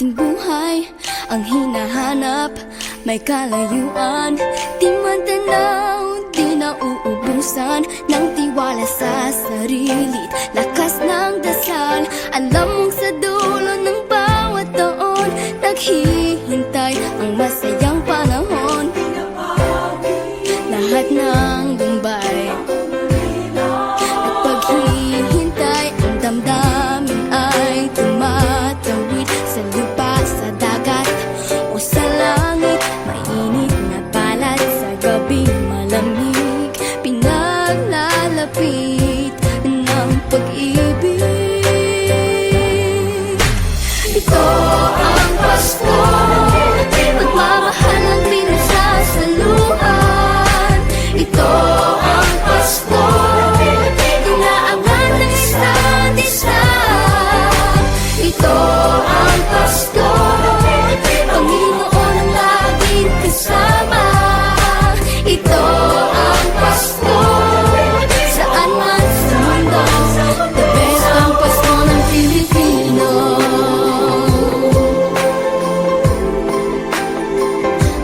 ating buhay ang hinahanap. May kalayuan, di man tanaw, di nauubusan ng tiwala sa sarili, lakas ng dasal. Alam mong sa dulo ng bawat taon, naghihintay ang masayang panahon. Lahat ng lumbay at paghihintay, ang damdamin ay tumatawid sa lupa, sa dagat o sa langit. Mainit na palad sa gabi, malamig, pinaglalapit ng pag-ibig. Ito ang Pasko, pagmamahal ang pinagsasaluhan. Ito ang Pasko, inaangan ng isa't isa. Ito ang Pasko, Panginoon ang laging kasama. Ito ang Pasko, saan man sa mundo, the best ang Pasko ng Pilipino.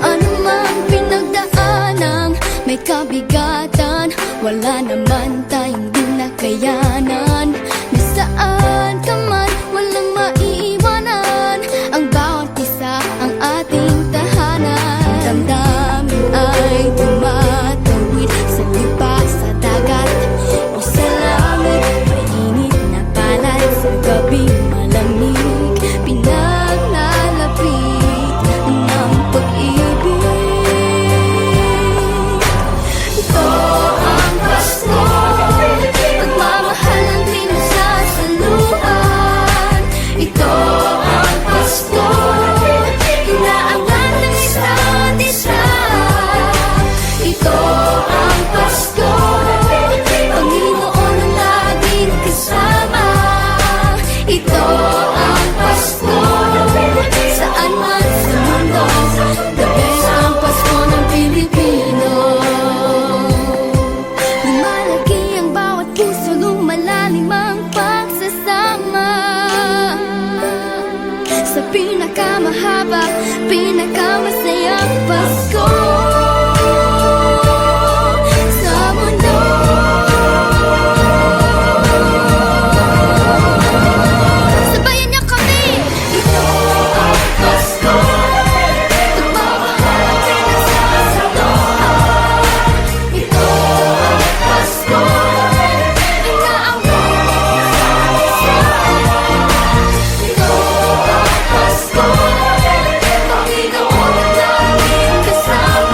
Ano mang pinagdaanang may kabigatan, wala naman tayong di nakayanan. Nasaan ka man, walang maiiwanan, ang bawat isa ang ating tahanan. Damdamin ay tumatawid sa lupa, sa dagat o sa langit. Mainit na palad sa gabi, malamig, pinaglalapit ng pag-ibig. Ito ang Pasko, pagmamahal ang pinagsasaluhan. Ito ang Pasko, inaangan ng isa't isa. Ito ang Pasko, Panginoon ang laging kasama. Ito ang Pasko, saan man sa mundo, the best ang Pasko ng Pilipino. Lumalaki ang bawat puso, lumalalim ang pagsasama. Sa pinakamahaba, pinakamasayang Pasko sa mundo. Sabayan niyo kami! Ito ang Pasko, pagmamahal ang pinagsasaluhan. Ito ang Pasko, inaangan ng isa't isa. Ito ang Pasko, Panginoon ang laging kasama.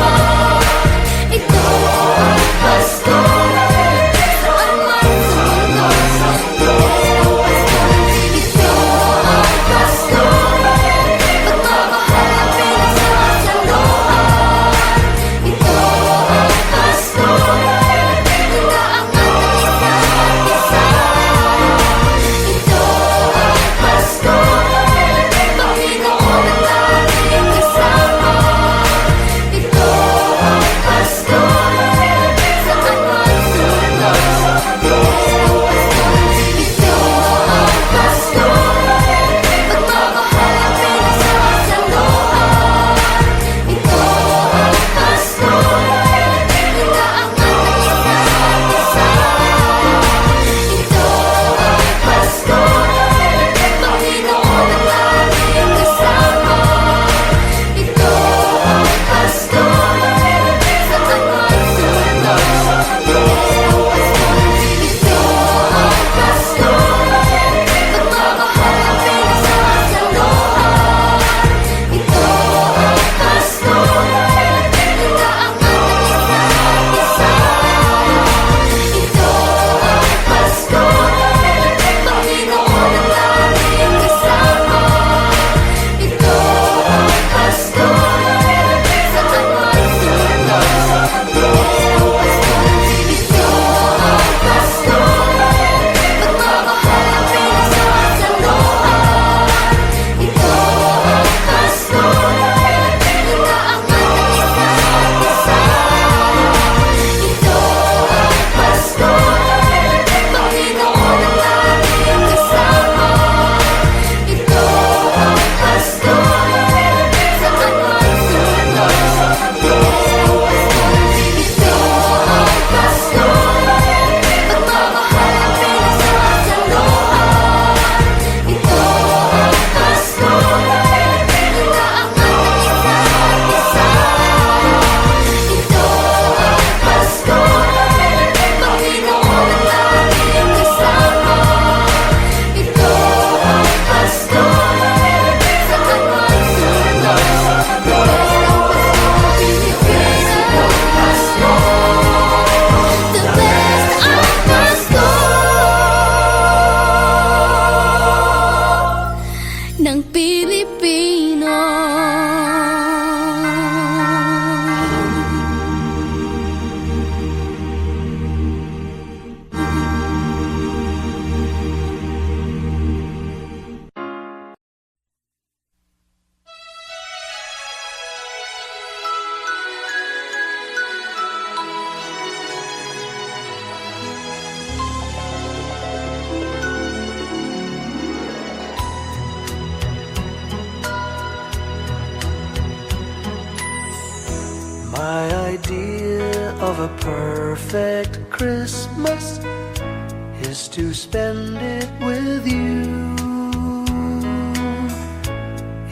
of a perfect Christmas is to spend it with you,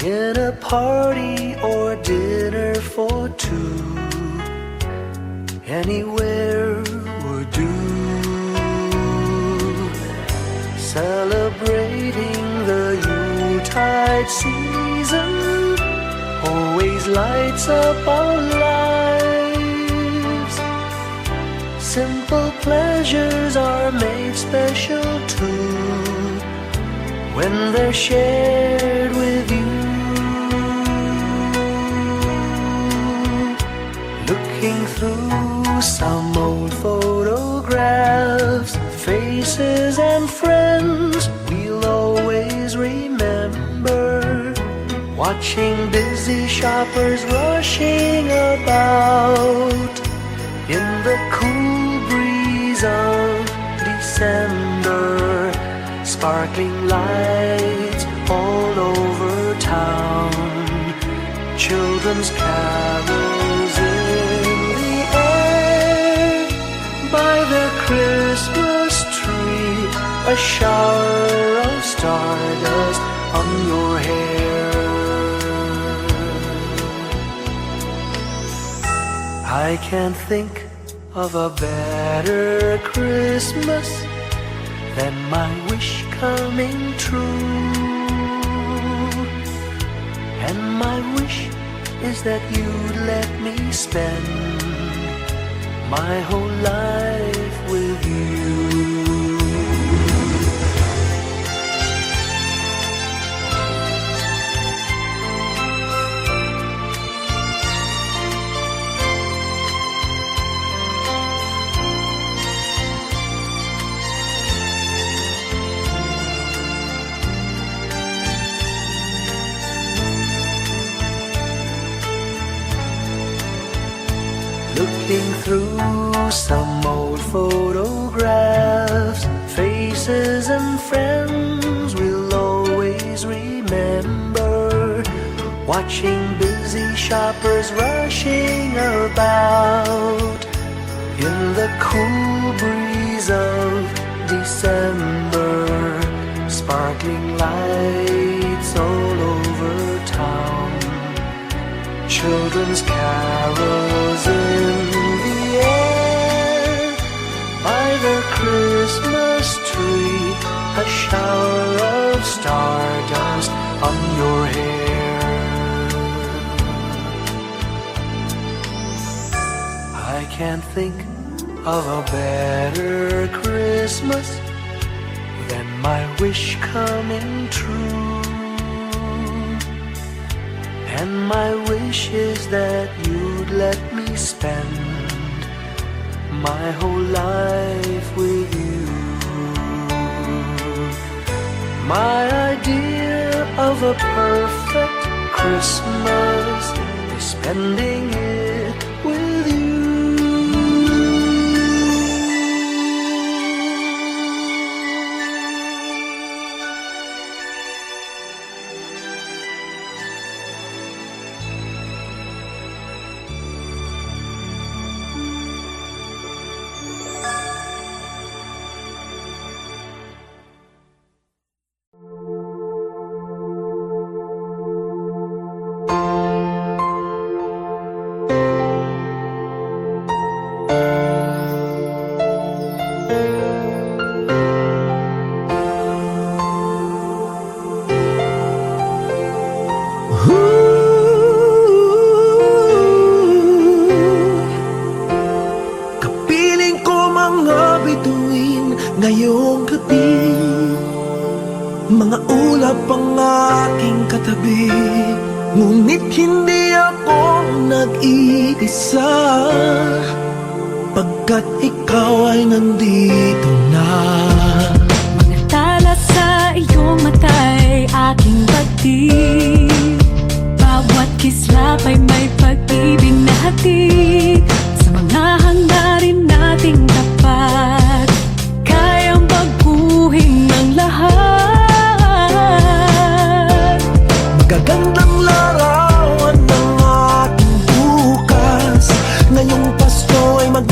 in a party or dinner for two. Anywhere would do. Celebrating the Yuletide season always lights up our lives. Simple pleasures are made special too when they're shared with you. Looking through some old photographs, faces and friends we'll always remember. Watching busy shoppers rushing about in the cool breeze of December. Sparkling lights all over town, children's carols in the air. By the Christmas tree, a shower of stardust on your hair. I can't think of a better Christmas than my wish coming true. And my wish is that you'd let me spend my whole life with you. Looking through some old photographs, faces and friends we'll always remember. Watching busy shoppers rushing about in the cool breeze of December. Sparkling lights all over town, children's carols in the air. By the Christmas tree, a shower of stardust on your hair. I can't think of a better Christmas than my wish coming true. And my wish is that you'd let me spend my whole life with you. My idea of a perfect Christmas is spending it with you. Kapiling ko mga bituin ngayong gabi, mga ulap ang aking katabi, ngunit hindi ako nag-iisa, pagkat ikaw ay nandito na. Mga tala sa iyong mata'y aking batid, bawat kislap ay may pag-ibig na hatid. Sa mga hangarin nating tapat, kayang baguhin ng lahat. Magagandang larawan ng ating bukas, ngayong Pasko ay mag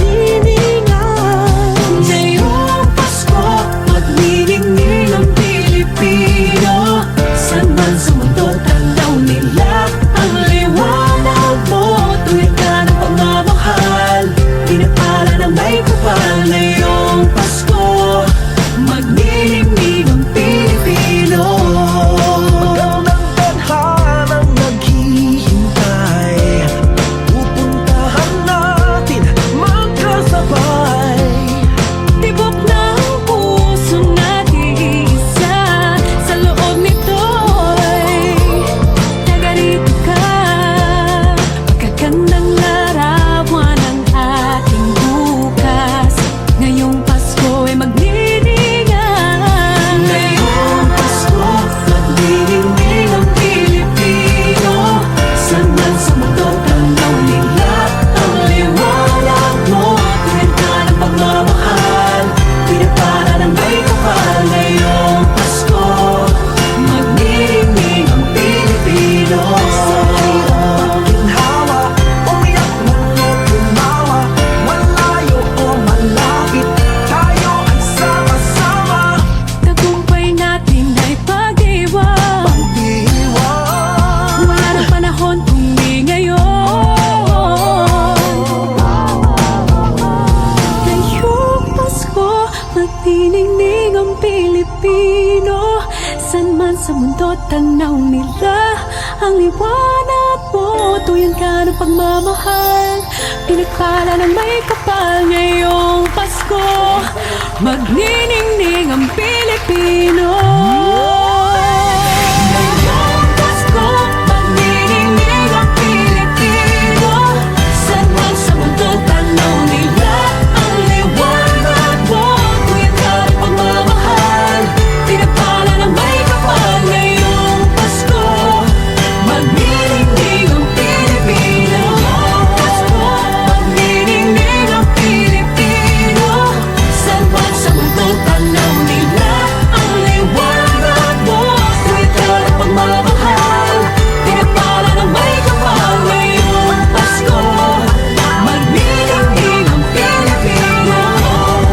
sa mundo tanaw nila ang liwanag mo. Tuyan ka ng pagmamahal, pinagpala ng may kapal ngayong Pasko. Magniningning ang Pilipino. Ngayong Pasko, magniningning ang Pilipino. Saan man sa mundo tanaw nila ang liwanag mo. Tuyan ka ng pagmamahal, pinagpala ng may kapal ngayong Pasko. Magniningning ang Pilipino. Pasko, magniningning ang Pilipino. Saan man sa mundo tanaw nila ang liwanag mo. Tuwid ka ng pagmamahal, pinagpala ng may kapal ngayong Pasko. Magniningning ang Pilipino.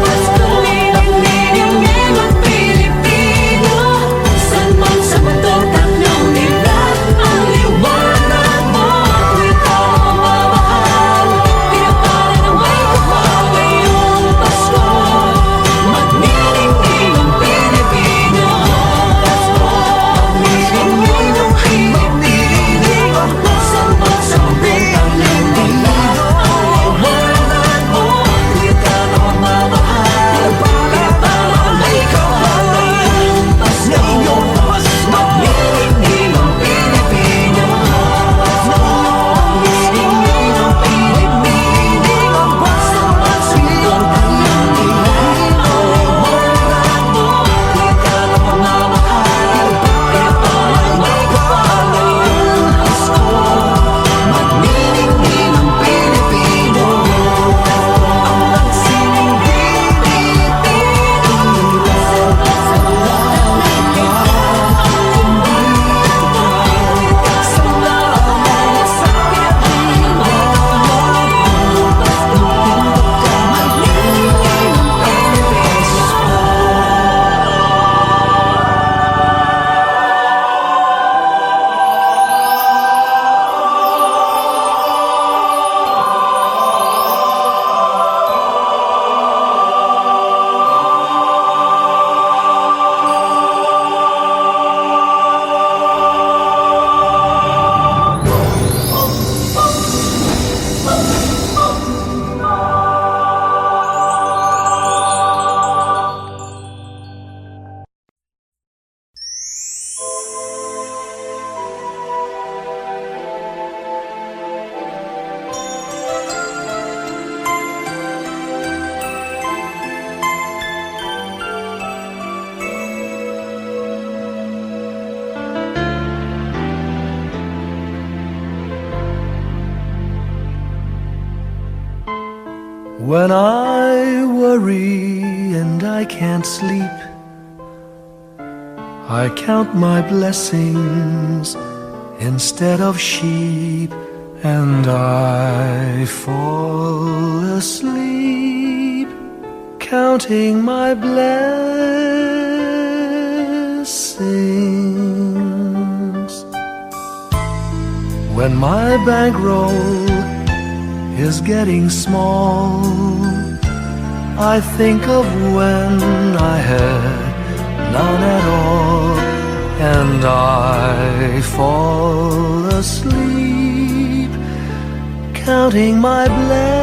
Pasko, magniningning ang Pilipino. Saan man sa mundo tanaw nila ang liwanag mo. Tuwid ka ng pagmamahal, pinagpala ng may kapal ngayong Pasko. Magniningning ang Pilipino. Pasko, magniningning ang Pilipino. Saan man sa mundo tanaw nila ang liwanag mo. Tuwid ka ng pagmamahal, pinagpala ng may kapal ngayong Pasko. Magniningning ang Pilipino. Magniningning ang Pilipino. Saan man sa mundo tanaw nila ang liwanag mo. Tuwid ka ng pagmamahal, pinagpala ng may kapal ngayong Pasko. Magniningning ang Pilipino. Ang magsining Pilipino. Saan man sa mundo When I worry and I can't sleep, I count my blessings instead of sheep, and I fall asleep counting my blessings. When my bankroll is getting small, I think of when I had none at all, and I fall asleep counting my blessings.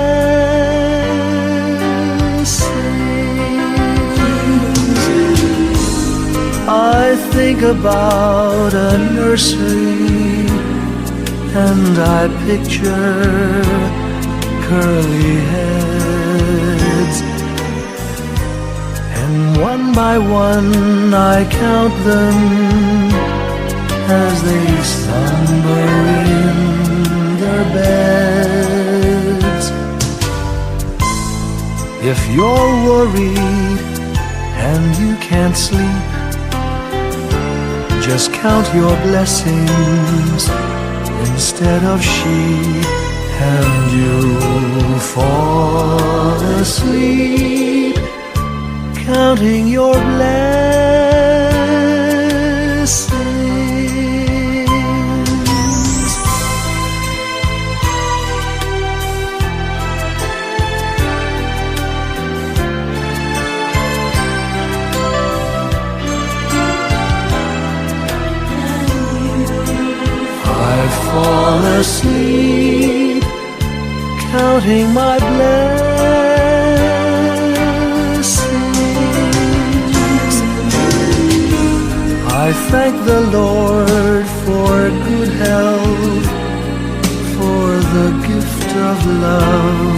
I think about a nursery, and I picture curly heads, and one by one I count them as they slumber in their beds. If you're worried and you can't sleep, just count your blessings instead of sheep, and you'll fall asleep counting your blessings. fall asleep, counting my blessings. I thank the Lord for good health, for the gift of love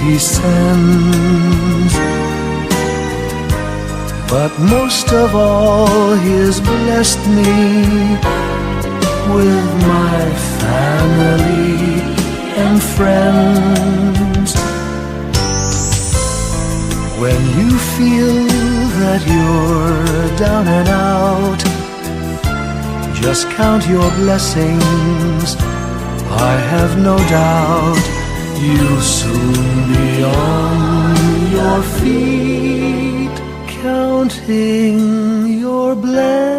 He sends. But most of all, He has blessed me with my family and friends. When you feel that you're down and out, just count your blessings. I have no doubt you'll soon be on your feet, counting your blessings.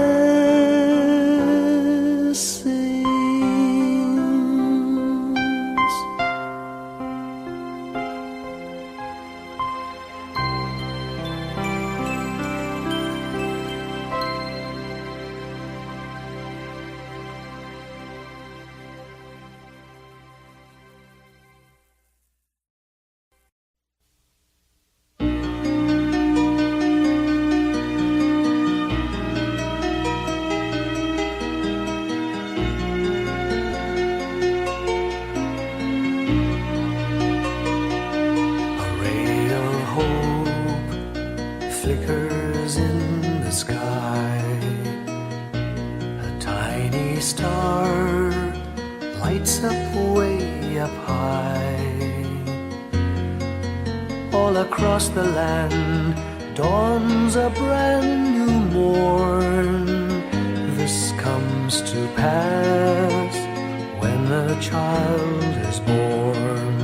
Flickers in the sky. A tiny star lights up way up high. All across the land dawns a brand new morn. This comes to pass when a child is born.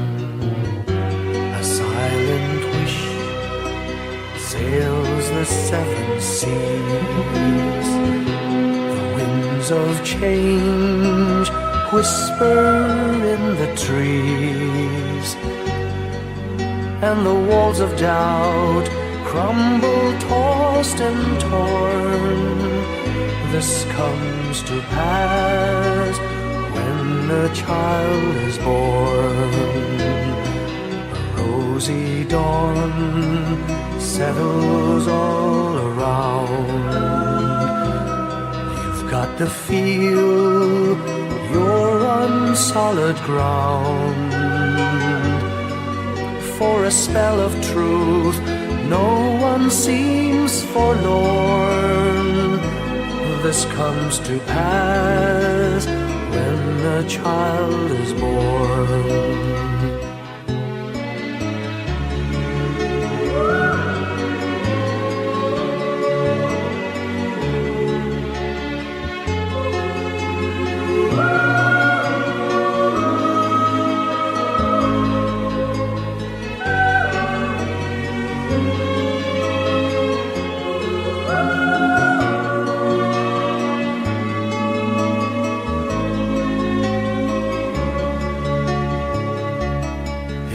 A silent wish sails the seven seas. The winds of change whisper in the trees, and the walls of doubt crumble, tossed and torn. This comes to pass when a child is born. A rosy dawn settles all around. You've got to feel you're on solid ground. For a spell of truth, no one seems forlorn. This comes to pass when a child is born.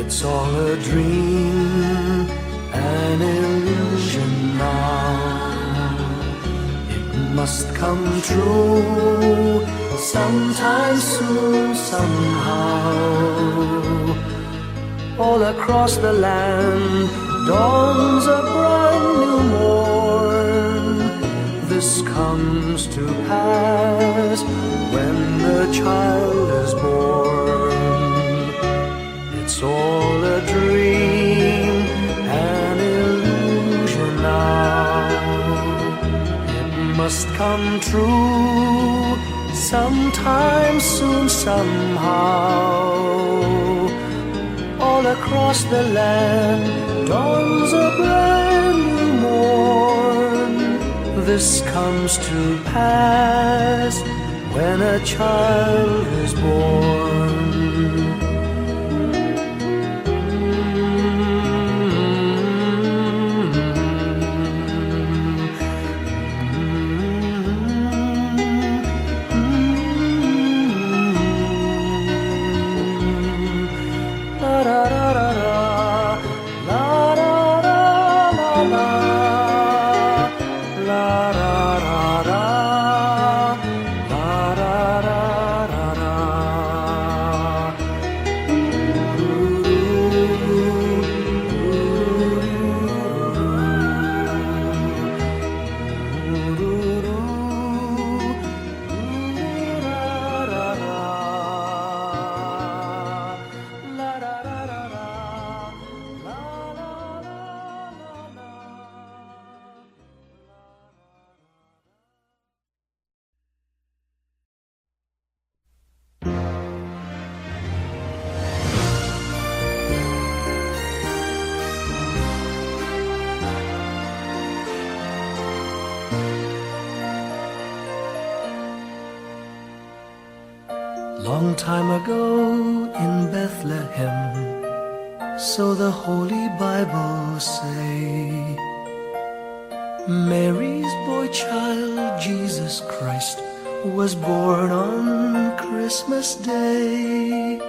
It's all a dream, an illusion now. It must come true sometime soon, somehow. All across the land dawns a brand new morn. This comes to pass when the child is born. It's all a dream, an illusion now. It must come true sometime soon, somehow. All across the land dawns a brand new morn. This comes to pass when a child is born. Long time ago in Bethlehem, so the Holy Bible say, Mary's boy child, Jesus Christ, was born on Christmas Day.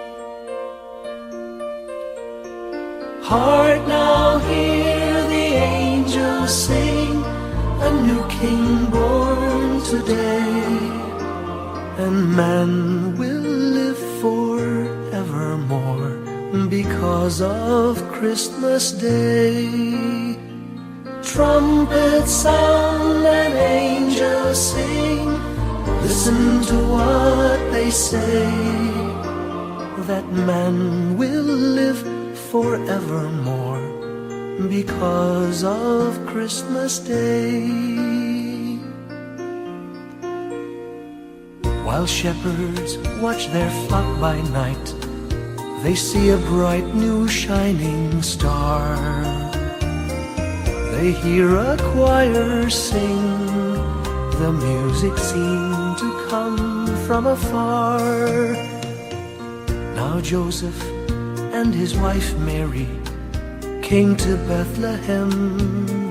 Hark now, hear the angels sing, a new king born today, and man will live forevermore because of Christmas Day. Trumpets sound and angels sing, listen to what they say, that man will live forevermore because of Christmas Day. While shepherds watch their flock by night, they see a bright new shining star. They hear a choir sing, the music seemed to come from afar. Now Joseph and his wife Mary came to Bethlehem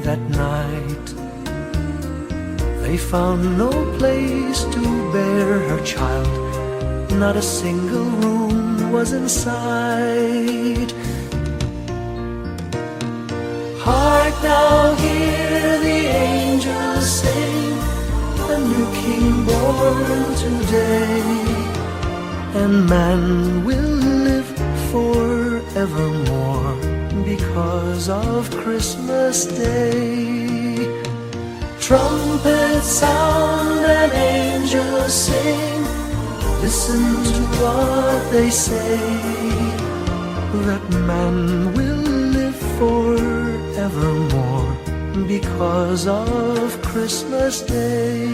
that night. They found no place to bear her child, not a single room was in sight. Hark now, hear the angels sing, a new king born today, and man will live forevermore because of Christmas Day. Trumpets sound and angels sing, listen to what they say, that man will live forevermore because of Christmas Day.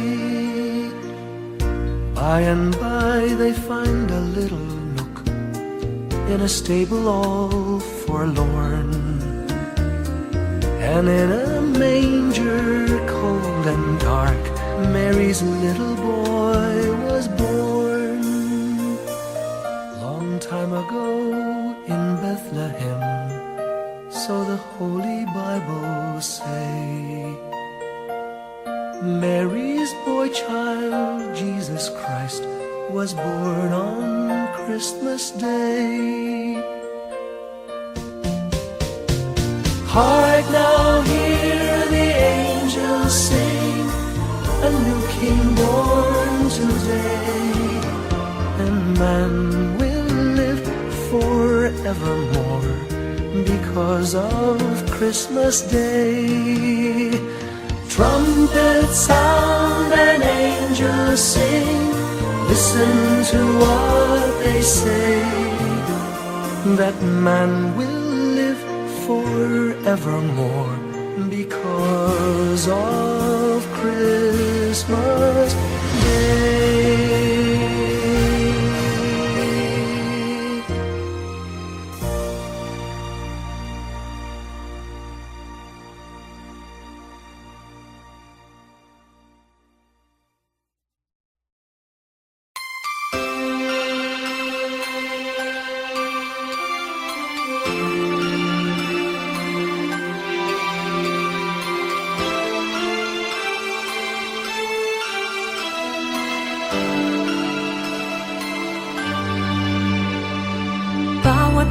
By and by they find a little nook in a stable all forlorn, and in a manger cold and dark, Mary's little boy was born. Long time ago in Bethlehem, so the Holy Bible say, Mary's boy child, Jesus Christ, was born on Christmas Day. Hark now, hear the angels sing, a new king born today, and man will live forevermore because of Christmas Day. Trumpets sound and angels sing, listen to what they say, that man will live forevermore because of Christmas Day.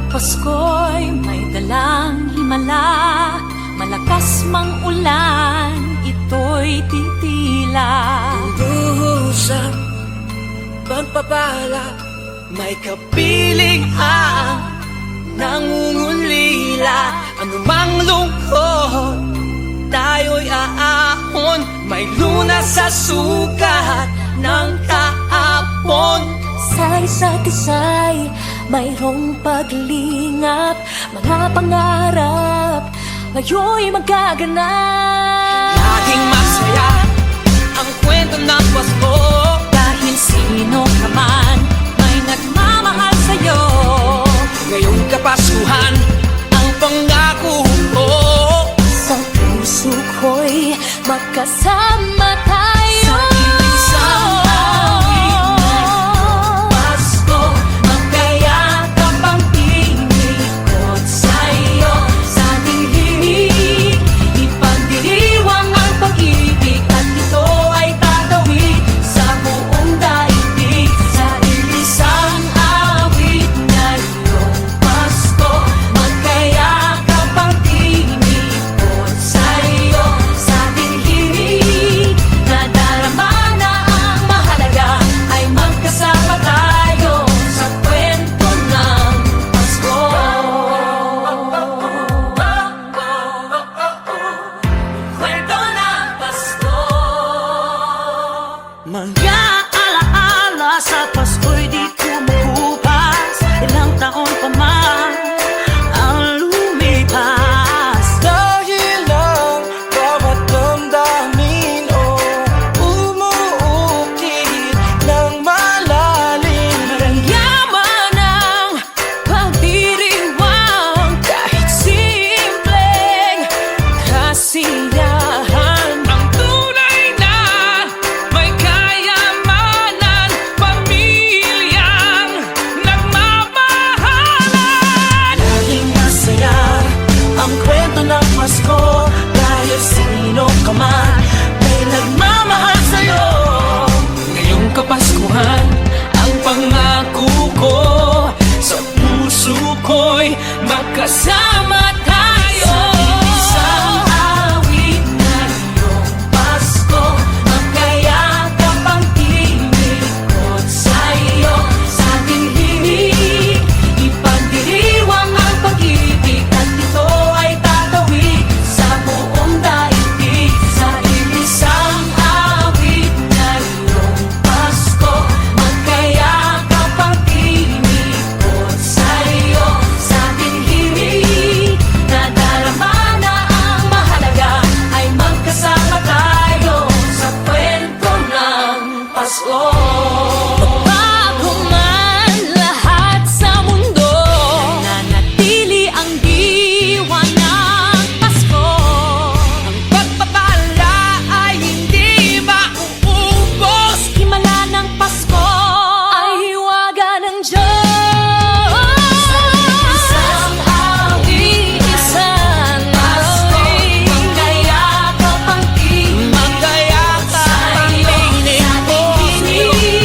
Pasko'y may dalang himala, malakas mang ulan, ito'y titila. Duhusap, pagpapala, may kapiling ang nangungulila. Anumang lungkot, tayo'y aahon, may lunas sa sukat ng kahapon. Sa isa't isa'y mayroong paglingap, mga pangarap ngayon'y magaganap. Laging masaya ang kwento ng Pasko, Dahil sino ka man may nagmamahal sa'yo. ngayong Kapaskuhan ang pangako ko. Sa puso ko'y magkasama tayo. Sa iisang awit ng Pasko, Mga alaala sa Pasko'y di kumukupas. Ilang taon pa man ang lumipas. Dahil ang bawat damdamin umuukit ng malalim. Yaman ang pagdiriwang kahit simpleng kasiyahan. Ang tunay na may kayamanan, pamilyang nagmamahalan. Laging masaya ang kwento ng Pasko. Dahil sino ka man may nagmamahal sa'yo. Ngayong Kapaskuhan, ang pangako ko sa puso ko'y magkasama tayo. Isang awit na iyong Pasko, magkayakap ang tinikot sa'yo. Sa ating himig, ipagdiriwang ang pag-ibig, at ito ay tatawid sa buong daigdig. Sa isang awit na iyong Pasko, magkayakap ang tinikot sa'yo. Sa ating himig, nadarama na ang mahalaga, ay magkasama tayo sa kwento ng Pasko. Bago man lahat sa mundo, nananatili ang diwa ng Pasko. Ang pagpapala ay hindi mauubos. Himala ng Pasko ay hiwaga ng Diyos. Isang awit, Isang Pasko, awit, magkayakap ang tinig magkayakap ang sa'yo. tinig Sa ating himig,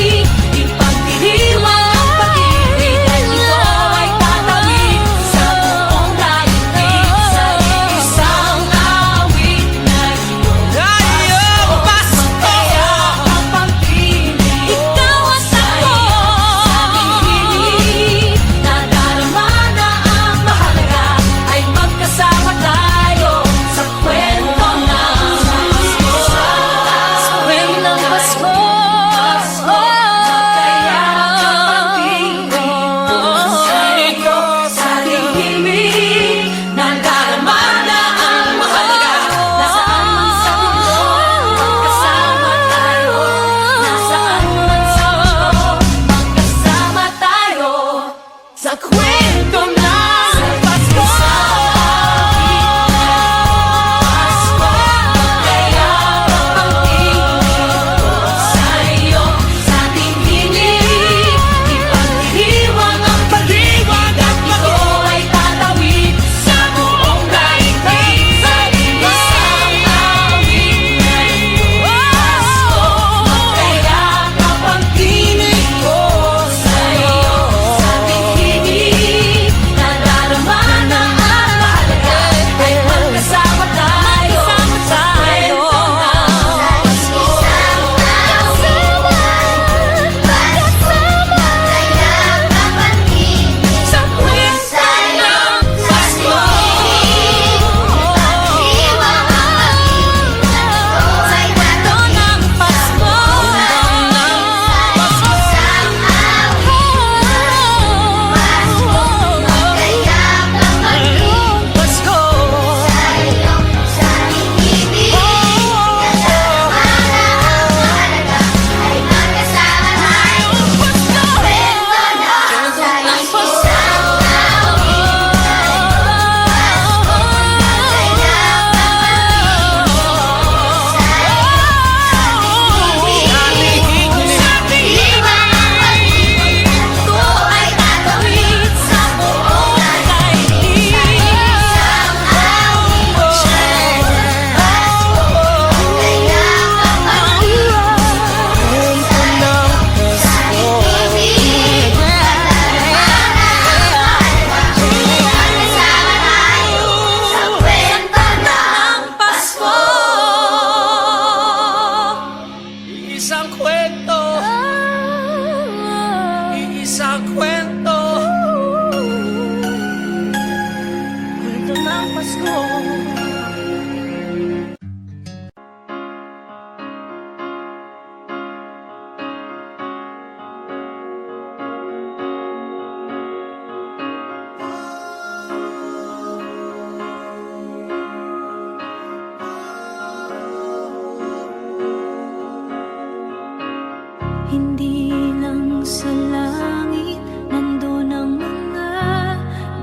Hindi lang sa langit nandun ang mga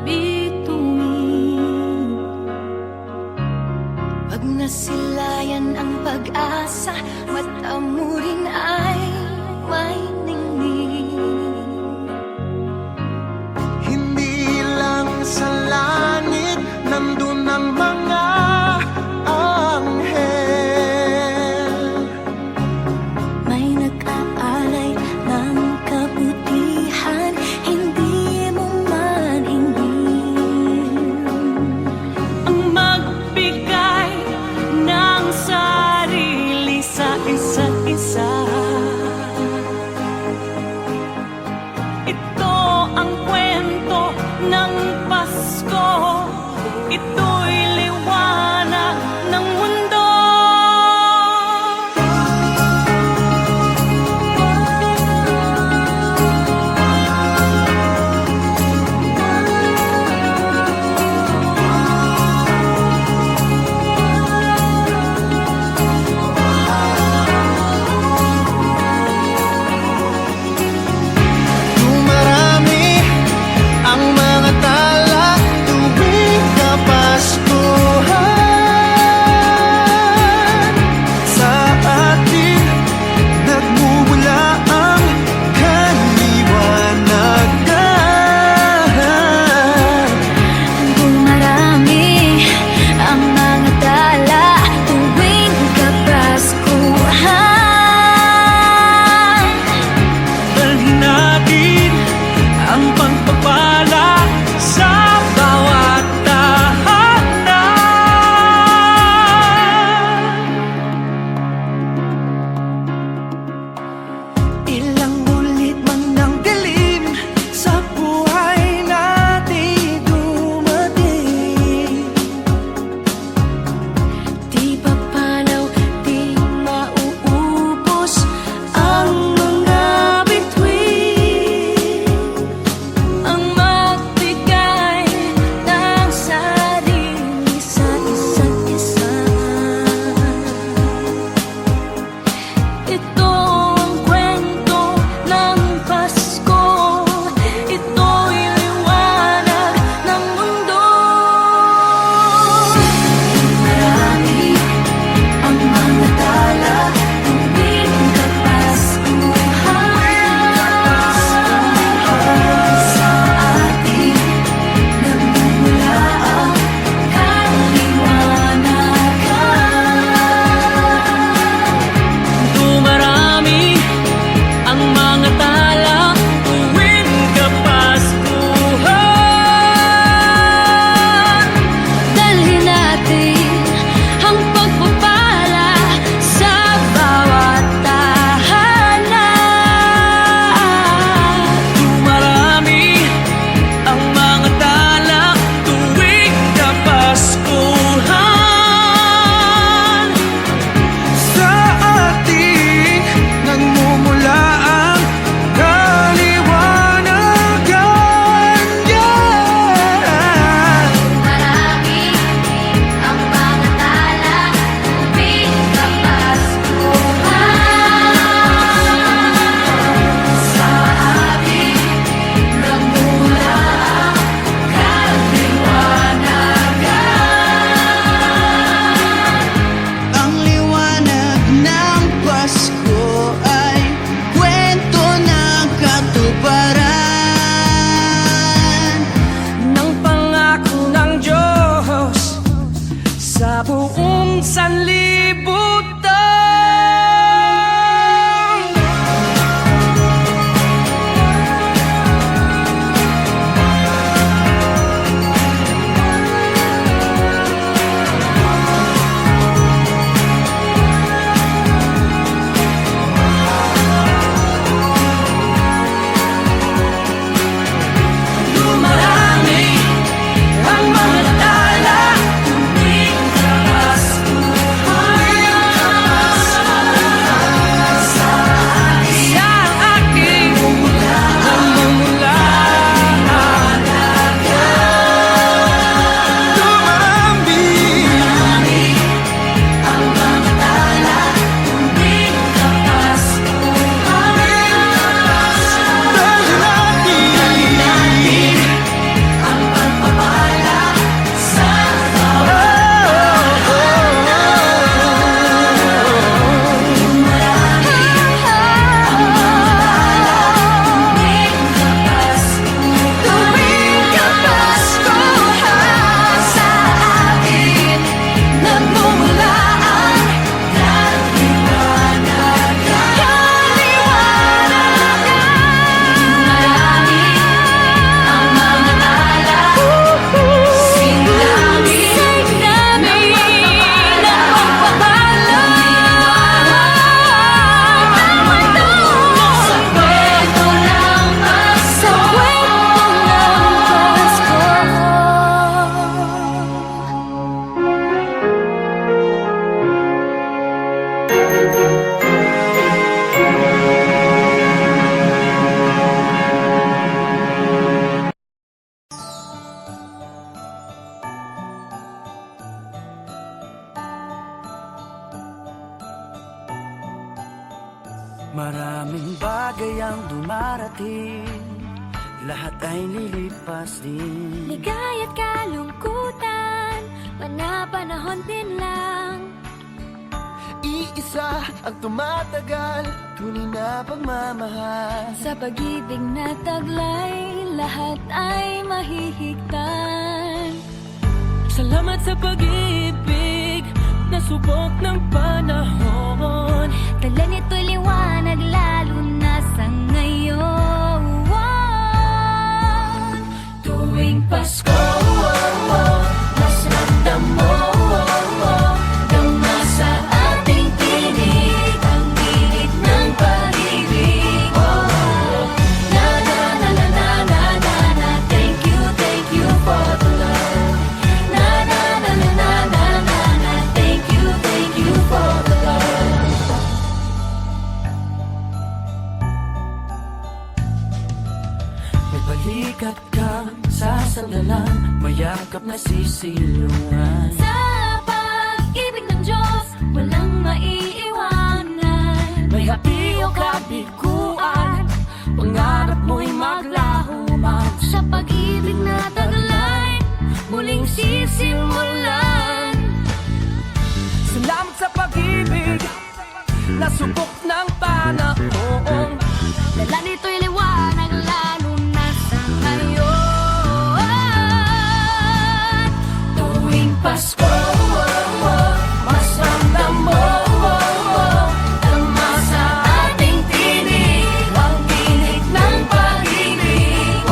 bituin. Pag nasilayan ang pag-asa, mata mo rin ay may ningning. Hindi lang sa langit nandun ang mga anghel. May nag-aalay Anumang bagay ang dumarating, lahat ay lilipas din. Ligaya't kalungkutan, panapanahon din lang. Iisa ang tumatagal, tunay na pagmamahal. Sa pag-ibig na taglay, lahat ay mahihigtan. Salamat sa pag-ibig na subok ng panahon. Dala nito'y liwanag lalo na sa ngayon. Tuwing Pasko, mas ramdam mo dama sa ating tinig ang init ng pag-ibig. Na na na na na na na na. Thank you for the love. Na na na na na na na na. Thank you for the love. May balikat kang sasandalan, mayakap na sisilungan. Sa pag-ibig ng Diyos, walang maiiwanan. May hati o kabiguan, pangarap mo'y maglaho man. Sa pag-ibig na taglay, muling sisimulan. Salamat sa pag-ibig na subok ng panahon. Dala nito'y liwanag lalo na sa ngayon. Tuwing Pasko, mas ramdam mo dama sa ating tinig ang tinig ng pag-ibig.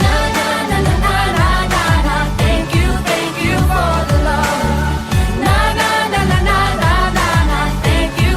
Na na na na na na na na. Thank you for the love. Na na na na na na na na. Thank you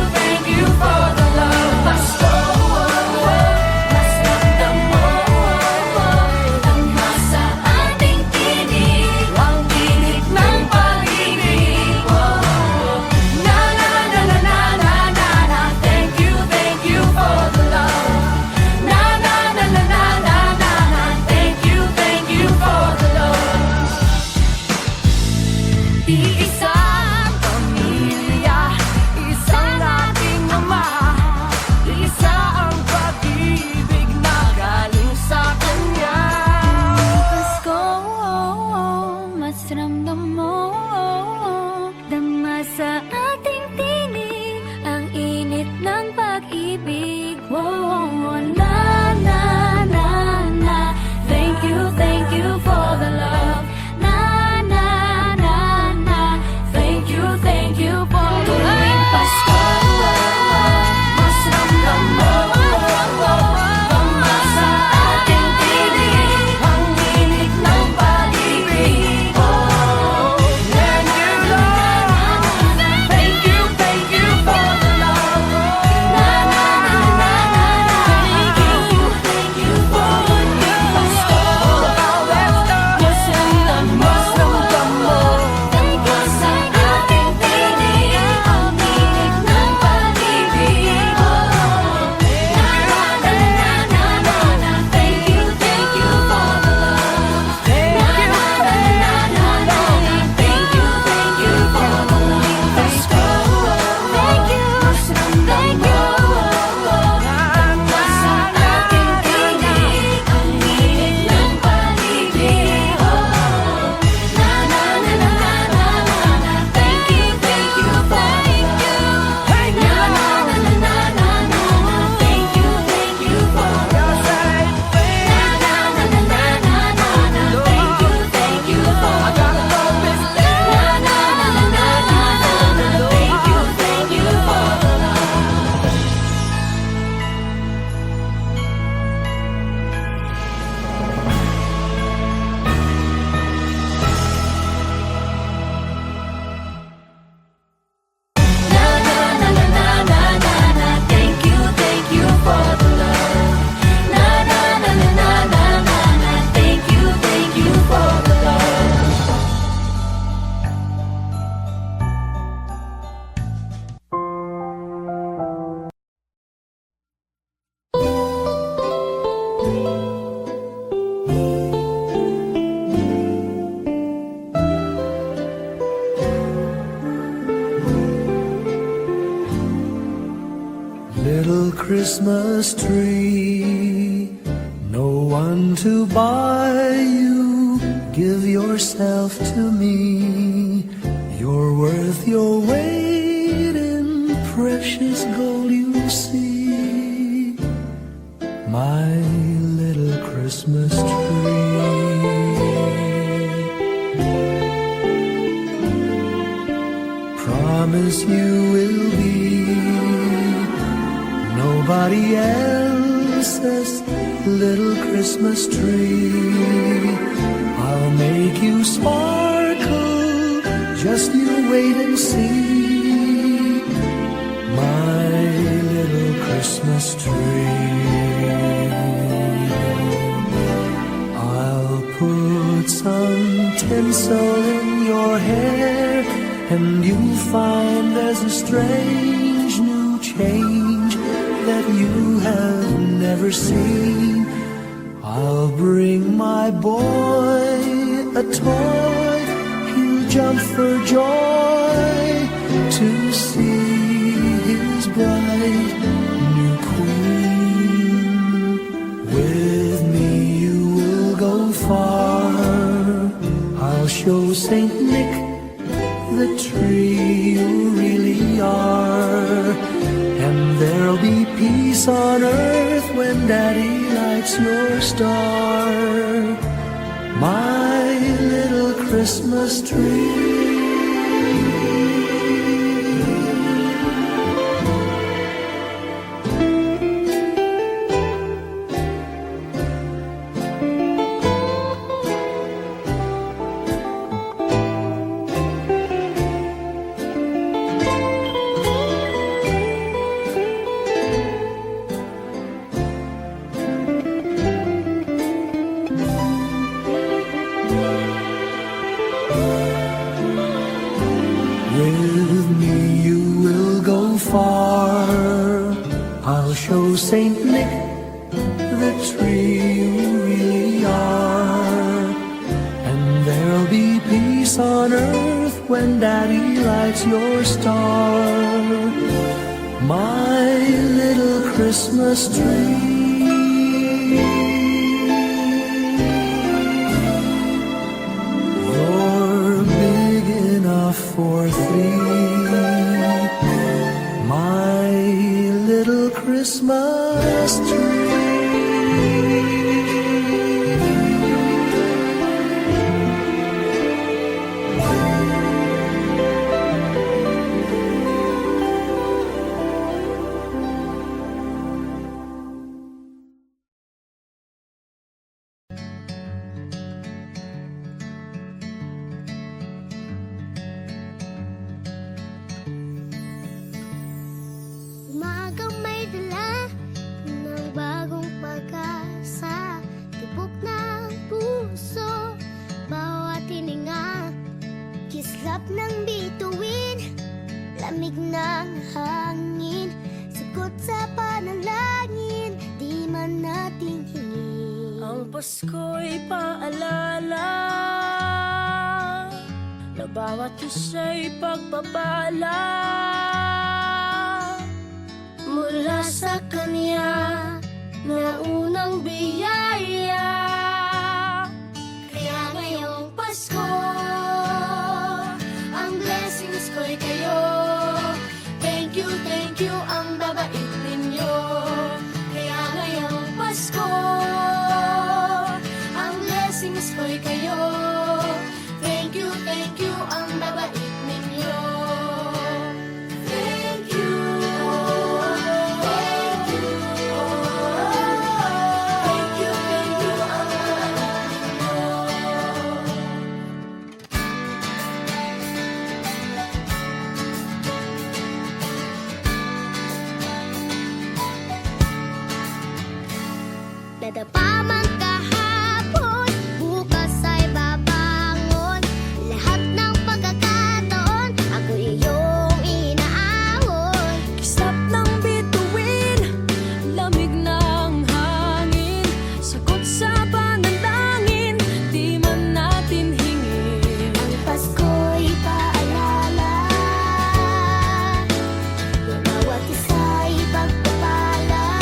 Christmas tree. No one to buy you, give yourself to me. You're worth your weight in precious gold, you see. My little Christmas tree. Promise you will be nobody else's little Christmas tree. I'll make you sparkle, just you wait and see. My little Christmas tree. I'll put some tinsel in your hair, and you'll find there's a strange new change that you have never seen. I'll bring my boy a toy, he'll jump for joy to see his bright new queen. With me you will go far, I'll show Saint Nick the tree you really are. And there'll be peace on earth when Daddy lights your star. My little Christmas tree. With me you will go far, I'll show Saint Nick the tree you really are. And there'll be peace on earth when Daddy lights your star. My little Christmas tree. You're big enough for three, my little Christmas tree. Umagang may dala ng bagong pag-asa, tibok ng puso, bawat hininga, kislap ng bituin, lamig ng hangin, sagot sa panalangin, di man natin hingin. Ang Pasko'y paalala na bawat isa'y pagpapala mula sa Kanya na unang biyaya. Kaya ngayong Pasko, ang blessings ko'y kayo. Thank you, ang babait ninyo. Kaya ngayong Pasko, ang blessings ko'y kayo. Thank you, ang babait ninyo. Thank you, thank you, thank you, ang babait ninyo. Nadapa man kahapon, bukas ay babangon. Lahat ng pagkakataon, ako iyong inaahon. Kislap ng bituin, lamig ng hangin, sagot sa panalangin, di man natin hingin. Ang Pasko'y paalala na bawat isa'y pagpapala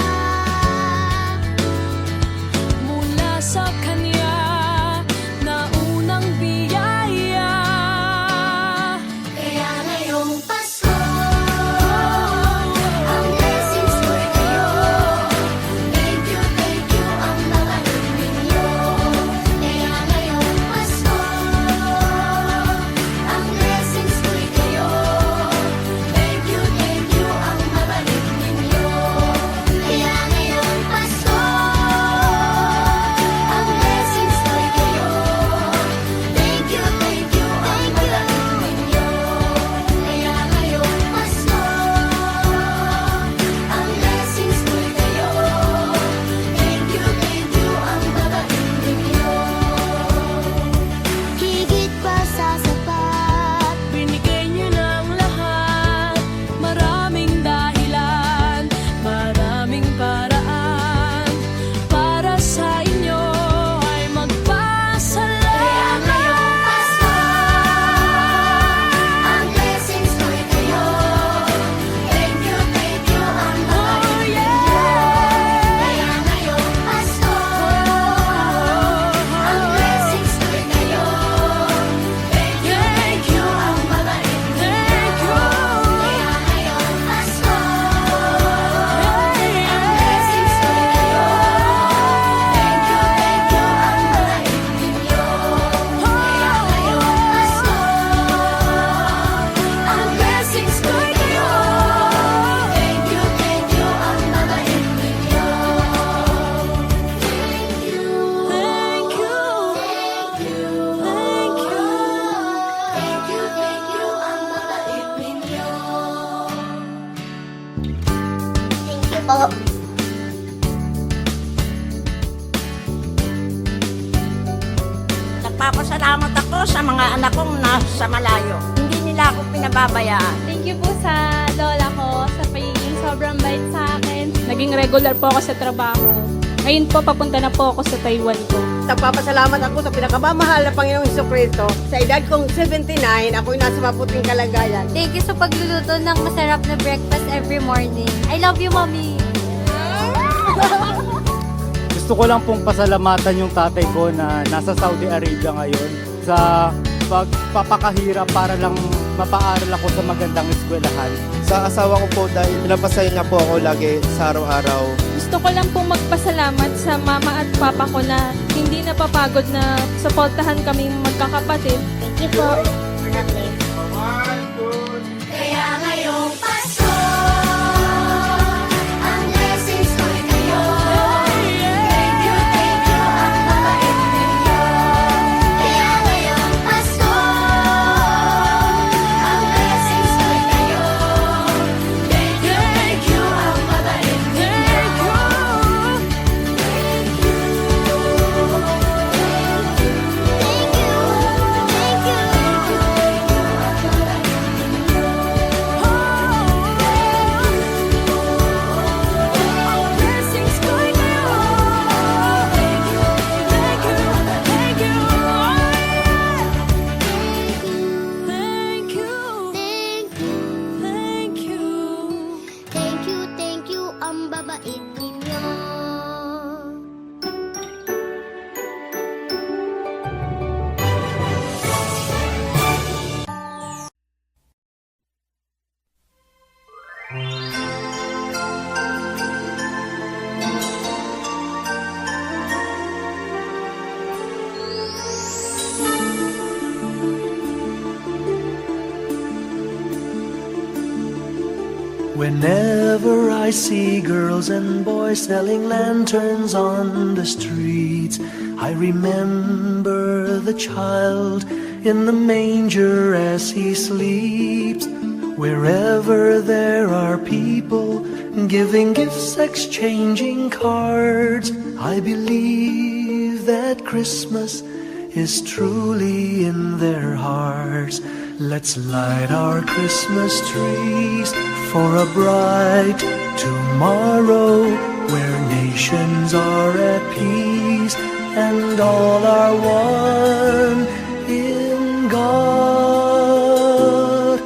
Nagpapasalamat ako sa mga anak kong nasa malayo. Hindi nila ako pinababayaan. Thank you po sa lola ko sa pagiging sobrang bait sa akin. Naging regular po ako sa trabaho. Ngayon po, papunta na po ako sa Taiwan po. Nagpapasalamat ako sa pinakamamahal na Panginoong Hesukristo. Sa edad kong 79, ako'y nasa maputing kalagayan. Thank you sa pagluluto ng masarap na breakfast every morning. I love you, Mommy! Gusto ko lang pong pasalamatan yung tatay ko na nasa Saudi Arabia ngayon sa pagpapakahirap para lang mapaaral ako sa magandang eskwelahan. Sa asawa ko po dahil pinapasaya niya po ako lagi sa araw-araw. Gusto ko lang pong magpasalamat sa mama at papa ko na hindi napapagod na suportahan kaming magkakapatid. Thank you po. Kaya ngayong Pasko, ang blessings ko'y kayo. Thank you, ang mabait ninyo. Kaya ngayong Pasko, ang blessings ko'y kayo. Thank you, ang mabait ninyo. Thank you, ang babait ninyo. Whenever I see girls and boys selling lanterns on the streets, I remember the child in the manger as he sleeps. Wherever there are people giving gifts, exchanging cards, I believe that Christmas is truly in their hearts. Let's light our Christmas trees for a bright tomorrow where nations are at peace and all are one in God.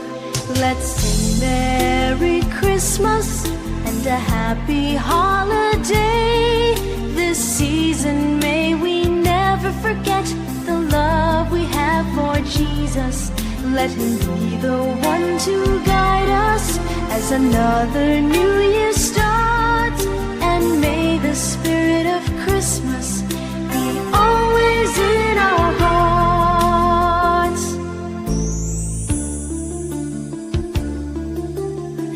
Let's sing Merry Christmas and a Happy Holiday. This season may we never forget the love we have for Jesus. Let him be the one to guide us as another new year starts. And may the spirit of Christmas be always in our hearts.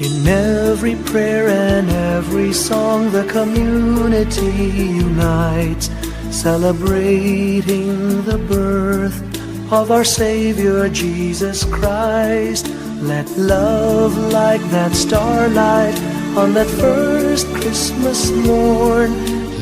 In every prayer and every song, the community unites, celebrating the birth of our Savior Jesus Christ. Let love like that starlight on that first Christmas morn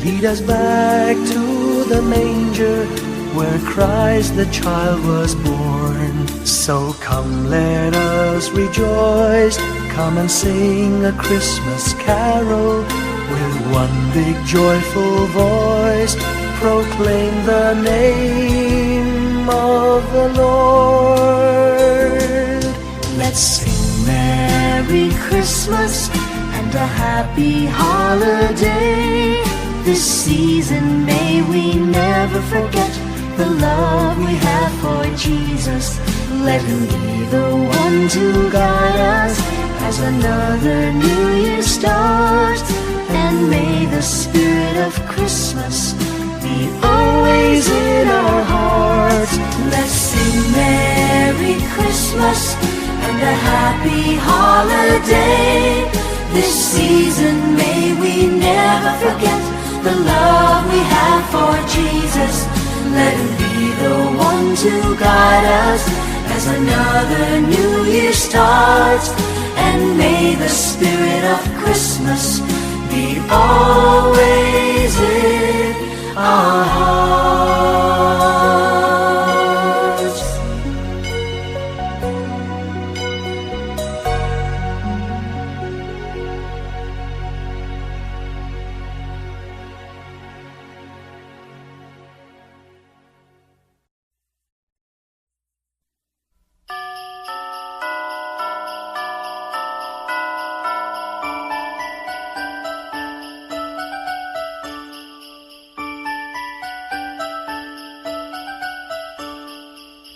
lead us back to the manger where Christ the child was born. So come, let us rejoice, come and sing a Christmas carol with one big joyful voice, proclaim the name of the Lord. Let's sing Merry Christmas and a Happy Holiday. This season may we never forget the love we have for Jesus. Let him be the one to guide us as another new year starts. And may the spirit of Christmas be always in our hearts. Let's sing Merry Christmas and a Happy Holiday. This season may we never forget the love we have for Jesus. Let him be the one to guide us as another new year starts. And may the spirit of Christmas be always in our hearts.